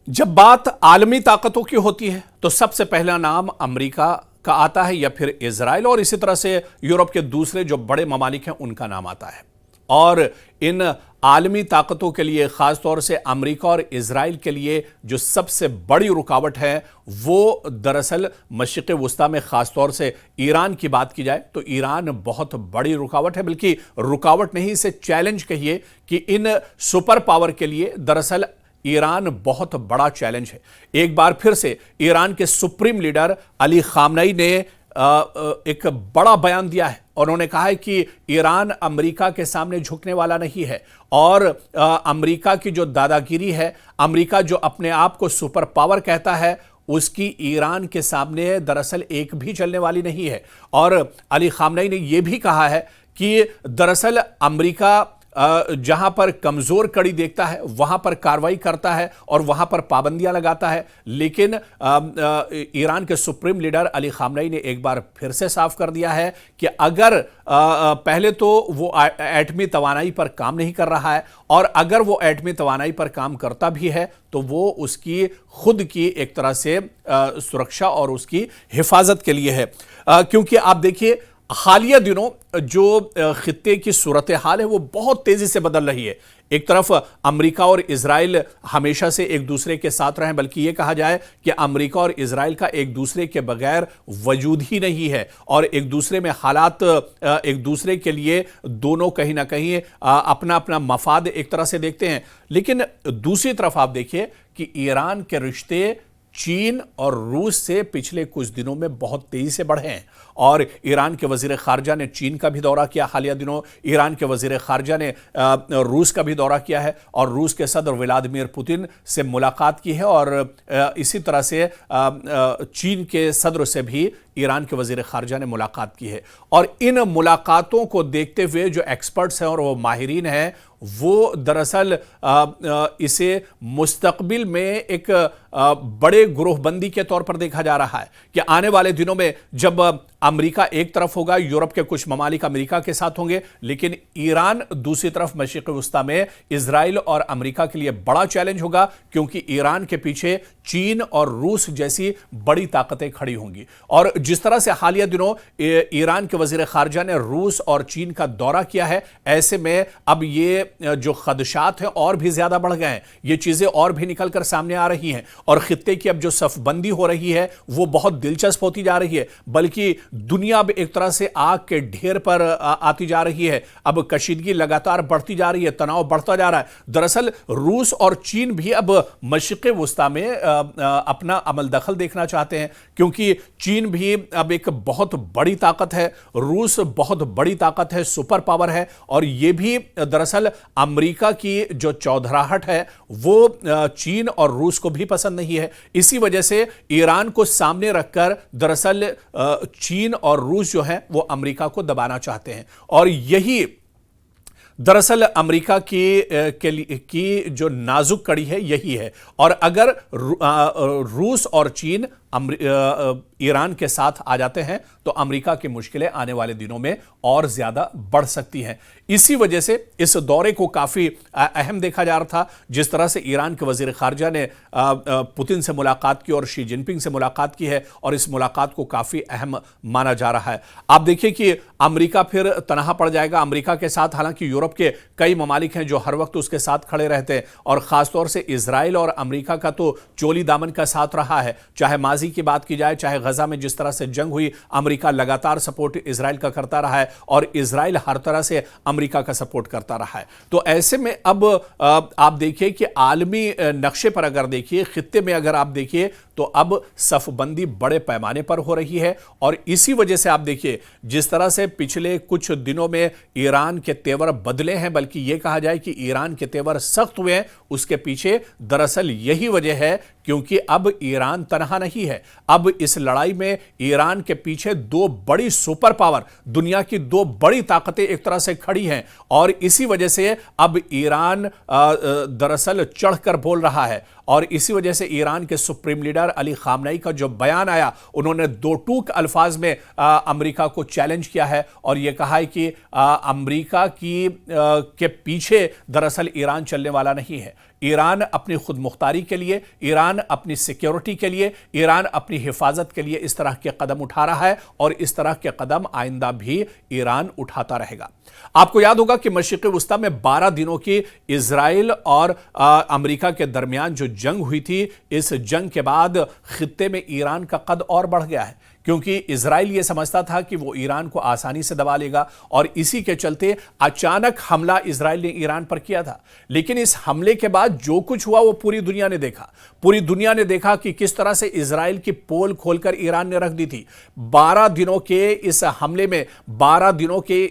जब बात आलमी ताकतों की होती है तो सबसे पहला नाम अमेरिका का आता है या फिर इजराइल, और इसी तरह से यूरोप के दूसरे जो बड़े ममालिक हैं उनका नाम आता है। और इन आलमी ताकतों के लिए, खासतौर से अमेरिका और इजराइल के लिए जो सबसे बड़ी रुकावट है वो दरअसल मशरिक़ वुस्ता में खासतौर से ईरान की बात की जाए तो ईरान बहुत बड़ी रुकावट है, बल्कि रुकावट नहीं, इसे चैलेंज कहिए कि इन सुपर पावर के लिए दरअसल ईरान बहुत बड़ा चैलेंज है। एक बार फिर से ईरान के सुप्रीम लीडर अली खामनेई ने एक बड़ा बयान दिया है और उन्होंने कहा है कि ईरान अमेरिका के सामने झुकने वाला नहीं है और अमेरिका की जो दादागिरी है, अमेरिका जो अपने आप को सुपर पावर कहता है, उसकी ईरान के सामने दरअसल एक भी चलने वाली नहीं है। और अली खामनेई ने यह भी कहा है कि दरअसल अमेरिका जहां पर कमजोर कड़ी देखता है वहां पर कार्रवाई करता है और वहां पर पाबंदियां लगाता है, लेकिन ईरान के सुप्रीम लीडर अली खामनेई ने एक बार फिर से साफ कर दिया है कि अगर पहले तो वो एटमी तवानाई पर काम नहीं कर रहा है, और अगर वो एटमी तवानाई पर काम करता भी है तो वो उसकी खुद की एक तरह से सुरक्षा और उसकी हिफाजत के लिए है। क्योंकि आप देखिए हालिया दिनों जो खित्ते की सूरत हाल है वो बहुत तेजी से बदल रही है। एक तरफ अमेरिका और इजराइल हमेशा से एक दूसरे के साथ रहे, बल्कि यह कहा जाए कि अमेरिका और इजराइल का एक दूसरे के बगैर वजूद ही नहीं है, और एक दूसरे में हालात एक दूसरे के लिए दोनों कहीं ना कहीं अपना अपना मफाद एक तरह से देखते हैं। लेकिन दूसरी तरफ आप देखिए कि ईरान के रिश्ते चीन और रूस से पिछले कुछ दिनों में बहुत तेजी से बढ़े हैं, और ईरान के वजीर खारजा ने चीन का भी दौरा किया हालिया दिनों, ईरान के वजीर खारजा ने रूस का भी दौरा किया है और रूस के सदर व्लादिमीर पुतिन से मुलाकात की है, और इसी तरह से चीन के सदर से भी ईरान के वजीर खारजा ने मुलाकात की है। और इन मुलाकातों को देखते हुए जो एक्सपर्ट्स हैं और वो माहिरीन हैं वो दरअसल इसे मुस्तकबिल में एक बड़े ग्रोहबंदी के तौर पर देखा जा रहा है कि आने वाले दिनों में जब अमेरिका एक तरफ होगा, यूरोप के कुछ ममालिक अमेरिका के साथ होंगे, लेकिन ईरान दूसरी तरफ मशरिक़ वुस्ता में इजराइल और अमेरिका के लिए बड़ा चैलेंज होगा, क्योंकि ईरान के पीछे चीन और रूस जैसी बड़ी ताकतें खड़ी होंगी। और जिस तरह से हालिया दिनों ईरान के वजीर खारजा ने रूस और चीन का दौरा किया है, ऐसे में अब ये जो खदशात हैं और भी ज्यादा बढ़ गए हैं, ये चीजें और भी निकलकर सामने आ रही हैं, और खित्ते की अब जो सफबंदी हो रही है वो बहुत दिलचस्प होती जा रही है, बल्कि दुनिया अब एक तरह से आग के ढेर पर आती जा रही है। अब कशीदगी लगातार बढ़ती जा रही है, तनाव बढ़ता जा रहा है। दरअसल रूस और चीन भी अब मशरिक़ वुस्ता में अपना अमल दखल देखना चाहते हैं, क्योंकि चीन भी अब एक बहुत बड़ी ताकत है, रूस बहुत बड़ी ताकत है, सुपर पावर है, और यह भी दरअसल अमेरिका की जो चौधराहट है वो चीन और रूस को भी पसंद नहीं है। इसी वजह से ईरान को सामने रखकर दरअसल चीन और रूस जो है वो अमेरिका को दबाना चाहते हैं, और यही दरअसल अमेरिका की जो नाजुक कड़ी है यही है। और अगर रूस और चीन ईरान के साथ आ जाते हैं तो अमेरिका की मुश्किलें आने वाले दिनों में और ज्यादा बढ़ सकती हैं। इसी वजह से इस दौरे को काफी अहम देखा जा रहा था। जिस तरह से ईरान के वजीर खारजा ने पुतिन से मुलाकात की और शी जिनपिंग से मुलाकात की है, और इस मुलाकात को काफी अहम माना जा रहा है। आप देखिए कि अमेरिका फिर तनहा पड़ जाएगा अमेरिका के साथ, हालांकि यूरोप के कई ममालिक हैं जो हर वक्त उसके साथ खड़े रहते हैं, और खासतौर से इजराइल और अमेरिका का तो चोली दामन का साथ रहा है। चाहे माजी की बात की जाए, चाहे गजा में जिस तरह से जंग हुई, अमेरिका लगातार सपोर्ट इजराइल का करता रहा है और इजराइल हर तरह से अमेरिका का सपोर्ट करता रहा है। तो ऐसे में अब आप देखिए कि आलमी नक्शे पर अगर देखिए, खित्ते में अगर आप देखिए, तो अब सफबंदी बड़े पैमाने पर हो रही है। और इसी वजह से आप देखिए जिस तरह से पिछले कुछ दिनों में ईरान के तेवर बदले हैं, बल्कि यह कहा जाए कि ईरान के तेवर सख्त हुए हैं, उसके पीछे दरअसल यही वजह है क्योंकि अब ईरान तनहा नहीं है। अब इस लड़ाई में ईरान के पीछे दो बड़ी सुपर पावर, दुनिया की दो बड़ी ताकतें एक तरह से खड़ी हैं, और इसी वजह से अब ईरान दरअसल चढ़कर बोल रहा है। और इसी वजह से ईरान के सुप्रीम लीडर अली खामनेई का जो बयान आया, उन्होंने दो टूक अल्फाज में अमेरिका को चैलेंज किया है और यह कहा है कि अमेरिका के पीछे दरअसल ईरान चलने वाला नहीं है। ईरान अपनी खुद मुख्तारी के लिए, ईरान अपनी सिक्योरिटी के लिए, ईरान अपनी हिफाजत के लिए इस तरह के कदम उठा रहा है और इस तरह के कदम आइंदा भी ईरान उठाता रहेगा। आपको याद होगा कि मशरिक़ वुस्ता में 12 दिनों की इजराइल और अमेरिका के दरमियान जो जंग हुई थी, इस जंग के बाद खित्ते में ईरान का कद और बढ़ गया है, क्योंकि इजराइल यह समझता था कि वो ईरान को आसानी से दबा लेगा और इसी के चलते अचानक हमला इजराइल ने ईरान पर किया था। लेकिन इस हमले के बाद जो कुछ हुआ वो पूरी दुनिया ने देखा। पूरी दुनिया ने देखा कि किस तरह से इजराइल की पोल खोलकर ईरान ने रख दी थी। 12 दिनों के इस हमले में, 12 दिनों के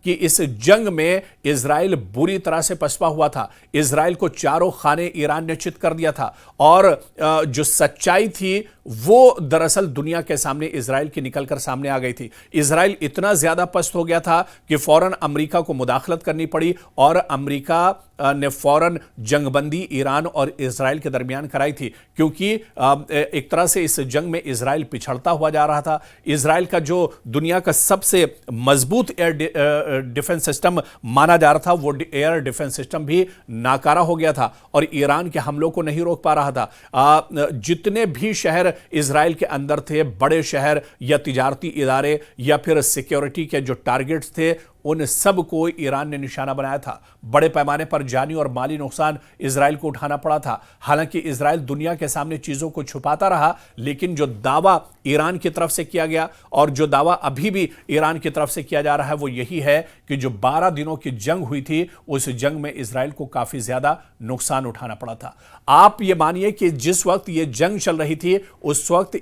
इस जंग में इजराइल बुरी तरह से पसपा हुआ था। इजराइल को चारों खाने ईरान ने चित कर दिया था और जो सच्चाई थी वो दरअसल दुनिया के सामने इजराइल की निकलकर सामने आ गई थी। इजराइल इतना ज्यादा पस्त हो गया था कि फौरन अमेरिका को मुदाखलत करनी पड़ी और अमेरिका ने फौरन जंगबंदी ईरान और इजराइल के दरमियान कराई थी, क्योंकि एक तरह से इस जंग में इजराइल पिछड़ता हुआ जा रहा था। इजराइल का जो दुनिया का सबसे मजबूत एयर डिफेंस सिस्टम माना जा रहा था, वो एयर डिफेंस सिस्टम भी नाकारा हो गया था और ईरान के हमलों को नहीं रोक पा रहा था। जितने भी शहर इजराइल के अंदर थे, बड़े शहर या तिजारती इदारे या फिर सिक्योरिटी के जो टारगेट्स थे, उन सब को ईरान ने निशाना बनाया था। बड़े पैमाने पर जानी और माली नुकसान इजराइल को उठाना पड़ा था। हालांकि इजराइल दुनिया के सामने चीजों को छुपाता रहा, लेकिन जो दावा ईरान की तरफ से किया गया और जो दावा अभी भी ईरान की तरफ से किया जा रहा है वो यही है कि जो 12 दिनों की जंग हुई थी, उस जंग में इजराइल को काफी ज्यादा नुकसान उठाना पड़ा था। आप ये मानिए कि जिस वक्त ये जंग चल रही थी उस वक्त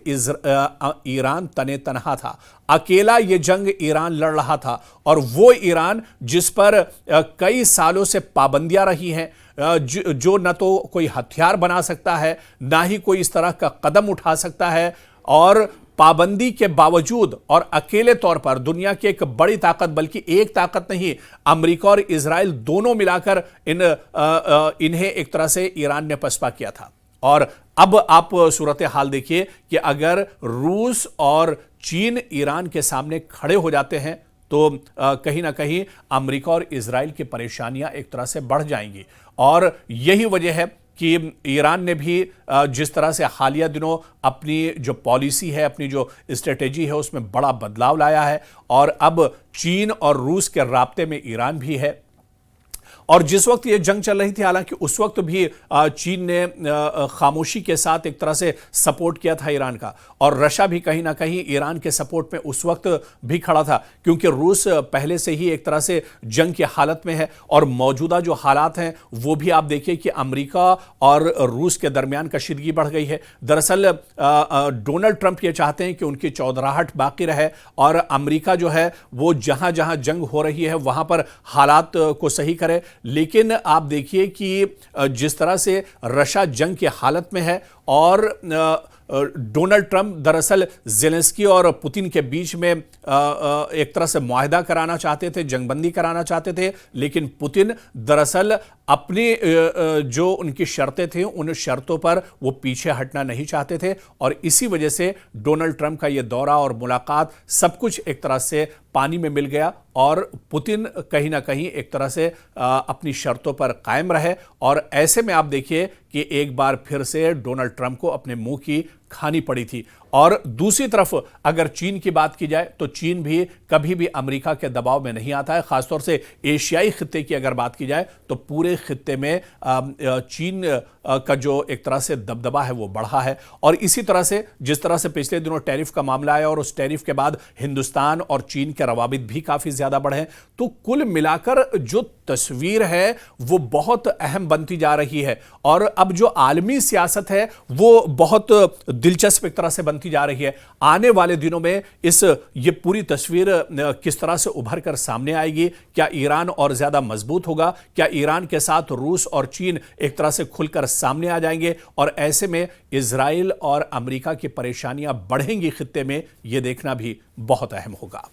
ईरान तने तनहा था। अकेला ये जंग ईरान लड़ रहा था और वो ईरान जिस पर कई सालों से पाबंदियां रही हैं, जो न तो कोई हथियार बना सकता है, ना ही कोई इस तरह का कदम उठा सकता है, और पाबंदी के बावजूद और अकेले तौर पर दुनिया की एक बड़ी ताकत, बल्कि एक ताकत नहीं, अमेरिका और इजराइल दोनों मिलाकर इन्हें एक तरह से ईरान ने पसपा किया था। और अब आप सूरत हाल देखिए कि अगर रूस और चीन ईरान के सामने खड़े हो जाते हैं तो कहीं ना कहीं अमेरिका और इजराइल की परेशानियां एक तरह से बढ़ जाएंगी। और यही वजह है कि ईरान ने भी जिस तरह से हालिया दिनों अपनी जो पॉलिसी है, अपनी जो स्ट्रेटेजी है, उसमें बड़ा बदलाव लाया है और अब चीन और रूस के राब्ते में ईरान भी है। और जिस वक्त ये जंग चल रही थी, हालांकि उस वक्त भी चीन ने खामोशी के साथ एक तरह से सपोर्ट किया था ईरान का, और रशिया भी कहीं ना कहीं ईरान के सपोर्ट में उस वक्त भी खड़ा था, क्योंकि रूस पहले से ही एक तरह से जंग की हालत में है। और मौजूदा जो हालात हैं वो भी आप देखिए कि अमेरिका और रूस के दरमियान कशीदगी बढ़ गई है। दरअसल डोनाल्ड ट्रंप ये चाहते हैं कि उनकी चौधराहट बाकी रहे और अमेरिका जो है वो जहां जहां जंग हो रही है वहां पर हालात को सही करे। लेकिन आप देखिए कि जिस तरह से रशिया जंग की हालत में है और डोनाल्ड ट्रंप दरअसल ज़ेलेंस्की और पुतिन के बीच में एक तरह से मुआहदा कराना चाहते थे, जंगबंदी कराना चाहते थे, लेकिन पुतिन दरअसल अपनी जो उनकी शर्तें थी उन शर्तों पर वो पीछे हटना नहीं चाहते थे। और इसी वजह से डोनाल्ड ट्रंप का ये दौरा और मुलाकात सब कुछ एक तरह से पानी में मिल गया और पुतिन कहीं ना कहीं एक तरह से अपनी शर्तों पर कायम रहे। और ऐसे में आप देखिए कि एक बार फिर से डोनाल्ड ट्रंप को अपने मुंह की खानी पड़ी थी। और दूसरी तरफ अगर चीन की बात की जाए तो चीन भी कभी भी अमेरिका के दबाव में नहीं आता है। खासतौर से एशियाई खित्ते की अगर बात की जाए तो पूरे खित्ते में चीन का जो एक तरह से दबदबा है वो बढ़ा है। और इसी तरह से जिस तरह से पिछले दिनों टैरिफ का मामला आया और उस टैरिफ के बाद हिंदुस्तान और चीन के रवाबित भी काफी ज्यादा बढ़े, तो कुल मिलाकर जो तस्वीर है वो बहुत अहम बनती जा रही है। और अब जो आलमी सियासत है वो बहुत दिलचस्प एक तरह से बनती जा रही है। आने वाले दिनों में ये पूरी तस्वीर किस तरह से उभर कर सामने आएगी? क्या ईरान और ज्यादा मजबूत होगा? क्या ईरान के साथ रूस और चीन एक तरह से खुलकर सामने आ जाएंगे? और ऐसे में इजराइल और अमेरिका की परेशानियां बढ़ेंगी खित्ते में, यह देखना भी बहुत अहम होगा।